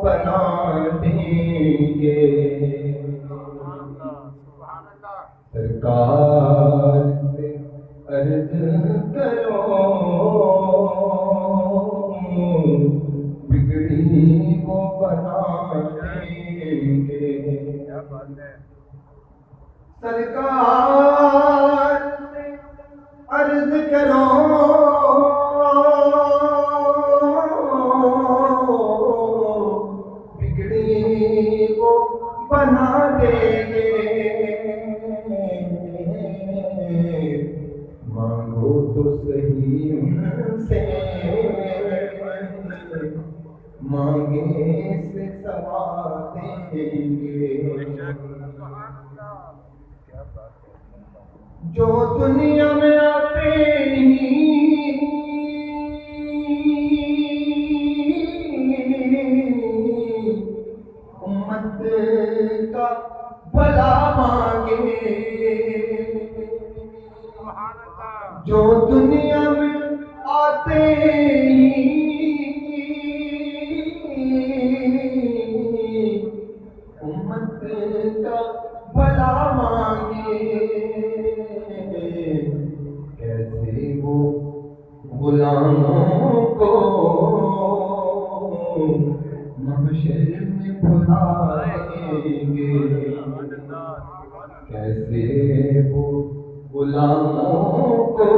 بنا دیں گے. سرکار سے عرض کرو بگڑی وہ بنا دیں گے. سرکار سے عرض کرو بگڑی وہ بنا دیں گے. مانگو تو صحیح ان سے مانگے سے ثواب دیں گے. جو دنیا میں آتے ہی امت کا بھلا مانگے. جو دنیا میں آتے ہی امت کا بھلا مانگے. کیسے وہ غلاموں کو محشر میں بلائیں گے. کیسے وہ غلاموں کو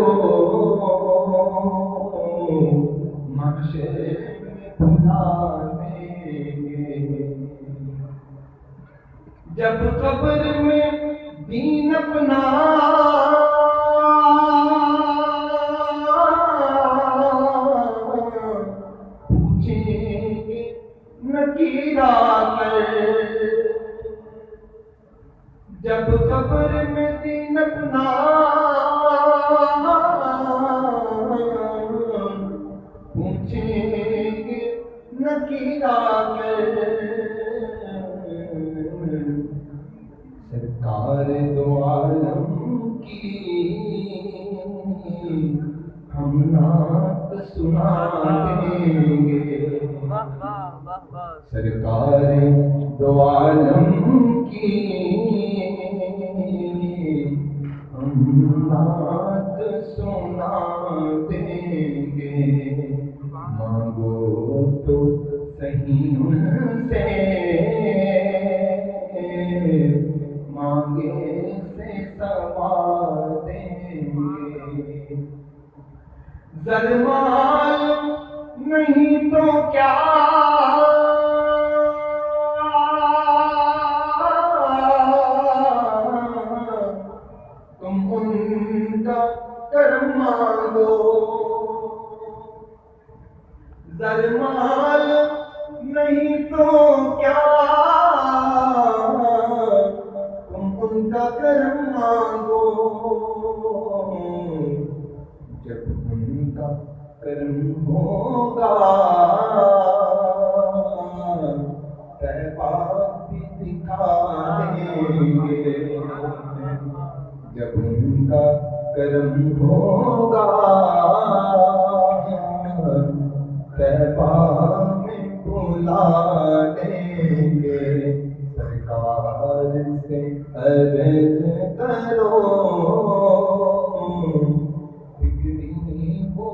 محشر میں بلائیں گے. جب قبر میں دین اپنا پوچھیں گے نکیر آ کر. جب قبر میں دین اپنا پوچھیں گے نکیر آ کر. سرکار دو عالم کی ہم نعت سنا دیں گے. سرکار دو عالم کی ہم نعت سنا دیں گے. مانگو تو صحیح ان سے مانگے سے ثواب دیں گے. زرمال نہیں تو کیا تم ان کا کرم مانگو. زرمال نہیں تو کیا تم ان کا کرم مانگو. جب ان کا کرم ہوگا تہباب بھی دکھا دیں گے. جب ان کا کرم ہوگا تہباب میں بلا دیں گے. سرکار سے عرض کرو بگڑی وہ